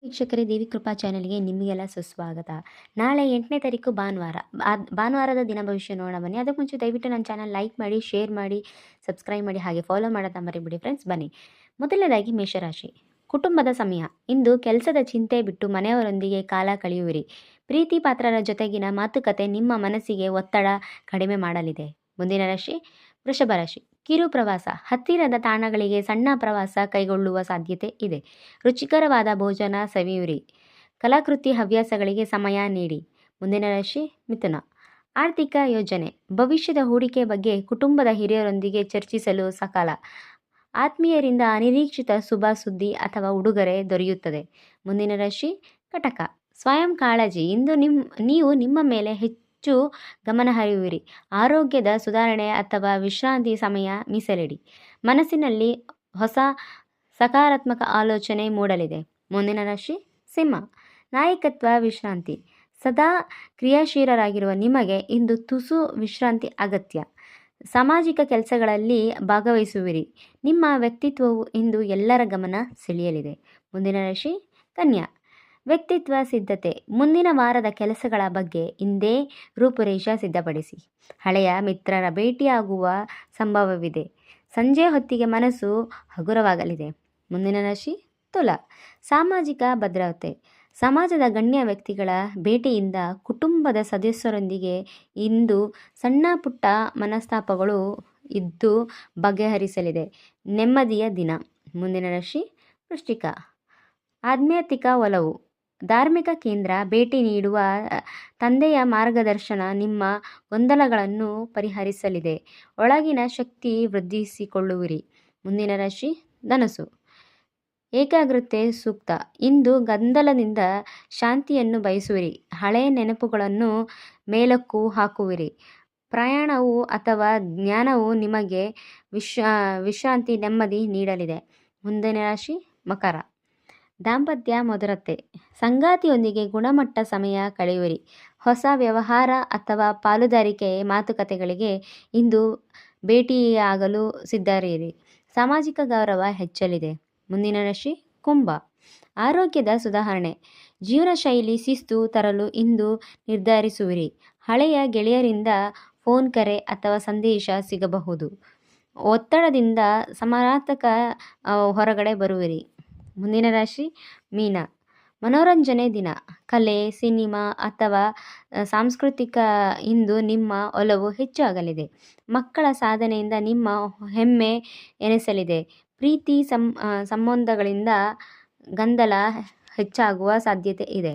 ವೀಕ್ಷಕರೇ, ದೇವಿ ಕೃಪಾ ಚಾನೆಲ್ಗೆ ನಿಮಗೆಲ್ಲ ಸುಸ್ವಾಗತ. ನಾಳೆ 8ನೇ ತಾರೀಕು ಭಾನುವಾರ. ಭಾನುವಾರದ ದಿನ ಭವಿಷ್ಯ ನೋಡೋಣ ಬನ್ನಿ. ಅದಕ್ಕೆ ಮುಂಚೆ ದಯವಿಟ್ಟು ನನ್ನ ಚಾನಲ್ ಲೈಕ್ ಮಾಡಿ, ಶೇರ್ ಮಾಡಿ, ಸಬ್ಸ್ಕ್ರೈಬ್ ಮಾಡಿ, ಹಾಗೆ ಫಾಲೋ ಮಾಡೋದನ್ನ ಮರಿಬಿಡಿ ಫ್ರೆಂಡ್ಸ್. ಬನ್ನಿ, ಮೊದಲನೇದಾಗಿ ಮೇಷರಾಶಿ. ಕುಟುಂಬದ ಸಮಯ. ಇಂದು ಕೆಲಸದ ಚಿಂತೆ ಬಿಟ್ಟು ಮನೆಯವರೊಂದಿಗೆ ಕಾಲ ಕಳೆಯುವಿರಿ. ಪ್ರೀತಿ ಪಾತ್ರರ ಜೊತೆಗಿನ ಮಾತುಕತೆ ನಿಮ್ಮ ಮನಸ್ಸಿಗೆ ಒತ್ತಡ ಕಡಿಮೆ ಮಾಡಲಿದೆ. ಮುಂದಿನ ರಾಶಿ ವೃಷಭ ರಾಶಿ. ಕಿರು ಪ್ರವಾಸ. ಹತ್ತಿರದ ತಾಣಗಳಿಗೆ ಸಣ್ಣ ಪ್ರವಾಸ ಕೈಗೊಳ್ಳುವ ಸಾಧ್ಯತೆ ಇದೆ. ರುಚಿಕರವಾದ ಭೋಜನ ಸವಿಯುರಿ. ಕಲಾಕೃತಿ ಹವ್ಯಾಸಗಳಿಗೆ ಸಮಯ ನೀಡಿ. ಮುಂದಿನ ರಾಶಿ ಮಿಥುನ. ಆರ್ಥಿಕ ಯೋಜನೆ. ಭವಿಷ್ಯದ ಹೂಡಿಕೆ ಬಗ್ಗೆ ಕುಟುಂಬದ ಹಿರಿಯರೊಂದಿಗೆ ಚರ್ಚಿಸಲು ಸಕಾಲ. ಆತ್ಮೀಯರಿಂದ ಅನಿರೀಕ್ಷಿತ ಶುಭ ಸುದ್ದಿ ಅಥವಾ ಉಡುಗೊರೆ ದೊರೆಯುತ್ತದೆ. ಮುಂದಿನ ರಾಶಿ ಕಟಕ. ಸ್ವಯಂ ಕಾಳಜಿ. ಇಂದು ನೀವು ನಿಮ್ಮ ಮೇಲೆ ಹೆಚ್ಚು ಗಮನ ಹರಿಯುವಿರಿ. ಆರೋಗ್ಯದ ಸುಧಾರಣೆ ಅಥವಾ ವಿಶ್ರಾಂತಿ ಸಮಯ ಮೀಸಲಿಡಿ. ಮನಸ್ಸಿನಲ್ಲಿ ಹೊಸ ಸಕಾರಾತ್ಮಕ ಆಲೋಚನೆ ಮೂಡಲಿದೆ. ಮುಂದಿನ ರಾಶಿ ಸಿಂಹ. ನಾಯಕತ್ವ ವಿಶ್ರಾಂತಿ. ಸದಾ ಕ್ರಿಯಾಶೀಲರಾಗಿರುವ ನಿಮಗೆ ಇಂದು ತುಸು ವಿಶ್ರಾಂತಿ ಅಗತ್ಯ. ಸಾಮಾಜಿಕ ಕೆಲಸಗಳಲ್ಲಿ ಭಾಗವಹಿಸುವಿರಿ. ನಿಮ್ಮ ವ್ಯಕ್ತಿತ್ವವು ಇಂದು ಎಲ್ಲರ ಗಮನ ಸೆಳೆಯಲಿದೆ. ಮುಂದಿನ ರಾಶಿ ಕನ್ಯಾ. ವ್ಯಕ್ತಿತ್ವ ಸಿದ್ಧತೆ. ಮುಂದಿನ ವಾರದ ಕೆಲಸಗಳ ಬಗ್ಗೆ ಇಂದೇ ರೂಪುರೇಷೆ ಸಿದ್ಧಪಡಿಸಿ. ಹಳೆಯ ಮಿತ್ರರ ಭೇಟಿಯಾಗುವ ಸಂಭವವಿದೆ. ಸಂಜೆ ಹೊತ್ತಿಗೆ ಮನಸ್ಸು ಹಗುರವಾಗಲಿದೆ. ಮುಂದಿನ ರಾಶಿ ತುಲಾ. ಸಾಮಾಜಿಕ ಭದ್ರತೆ. ಸಮಾಜದ ಗಣ್ಯ ವ್ಯಕ್ತಿಗಳ ಭೇಟಿಯಿಂದ ಕುಟುಂಬದ ಸದಸ್ಯರೊಂದಿಗೆ ಇಂದು ಸಣ್ಣ ಪುಟ್ಟ ಮನಸ್ತಾಪಗಳು ಇದ್ದು ಬಗೆಹರಿಸಲಿದೆ. ನೆಮ್ಮದಿಯ ದಿನ. ಮುಂದಿನ ರಾಶಿ ವೃಶ್ಚಿಕ. ಆಧ್ಯಾತ್ಮಿಕ ಒಲವು. ಧಾರ್ಮಿಕ ಕೇಂದ್ರ ಭೇಟಿ ನೀಡುವ ತಂದೆಯ ಮಾರ್ಗದರ್ಶನ ನಿಮ್ಮ ಗೊಂದಲಗಳನ್ನು ಪರಿಹರಿಸಲಿದೆ. ಒಳಗಿನ ಶಕ್ತಿ ವೃದ್ಧಿಸಿಕೊಳ್ಳುವಿರಿ. ಮುಂದಿನ ರಾಶಿ ಧನಸ್ಸು. ಏಕಾಗ್ರತೆ ಸೂಕ್ತ. ಇಂದು ಗೊಂದಲದಿಂದ ಶಾಂತಿಯನ್ನು ಬಯಸುವಿರಿ. ಹಳೆಯ ನೆನಪುಗಳನ್ನು ಮೇಲಕ್ಕೂ ಹಾಕುವಿರಿ. ಪ್ರಯಾಣವು ಅಥವಾ ಜ್ಞಾನವು ನಿಮಗೆ ವಿಶ್ರಾಂತಿ ನೆಮ್ಮದಿ ನೀಡಲಿದೆ. ಮುಂದಿನ ರಾಶಿ ಮಕರ. ದಾಂಪತ್ಯ ಮಧುರತೆ. ಸಂಗಾತಿಯೊಂದಿಗೆ ಗುಣಮಟ್ಟ ಸಮಯ ಕಳೆಯುವಿರಿ. ಹೊಸ ವ್ಯವಹಾರ ಅಥವಾ ಪಾಲುದಾರಿಕೆ ಮಾತುಕತೆಗಳಿಗೆ ಇಂದು ಭೇಟಿಯಾಗಲು ಸಿದ್ಧರಿರಿ. ಸಾಮಾಜಿಕ ಗೌರವ ಹೆಚ್ಚಲಿದೆ. ಮುಂದಿನ ರಾಶಿ ಕುಂಭ. ಆರೋಗ್ಯದ ಸುಧಾರಣೆ. ಜೀವನ ಶೈಲಿ ಶಿಸ್ತು ತರಲು ಇಂದು ನಿರ್ಧರಿಸುವಿರಿ. ಹಳೆಯ ಗೆಳೆಯರಿಂದ ಫೋನ್ ಕರೆ ಅಥವಾ ಸಂದೇಶ ಸಿಗಬಹುದು. ಒತ್ತಡದಿಂದ ಸಮಾನಾರ್ಥಕ ಹೊರಗಡೆ ಬರುವಿರಿ. ಮುಂದಿನ ರಾಶಿ ಮೀನ. ಮನೋರಂಜನೆ ದಿನ. ಕಲೆ, ಸಿನಿಮಾ ಅಥವಾ ಸಾಂಸ್ಕೃತಿಕ ಇಂದು ನಿಮ್ಮ ಒಲವು ಹೆಚ್ಚಾಗಲಿದೆ. ಮಕ್ಕಳ ಸಾಧನೆಯಿಂದ ನಿಮ್ಮ ಹೆಮ್ಮೆ ಎನಿಸಲಿದೆ. ಪ್ರೀತಿ ಸಂಬಂಧಗಳಿಂದ ಗೊಂದಲ ಹೆಚ್ಚಾಗುವ ಸಾಧ್ಯತೆ ಇದೆ.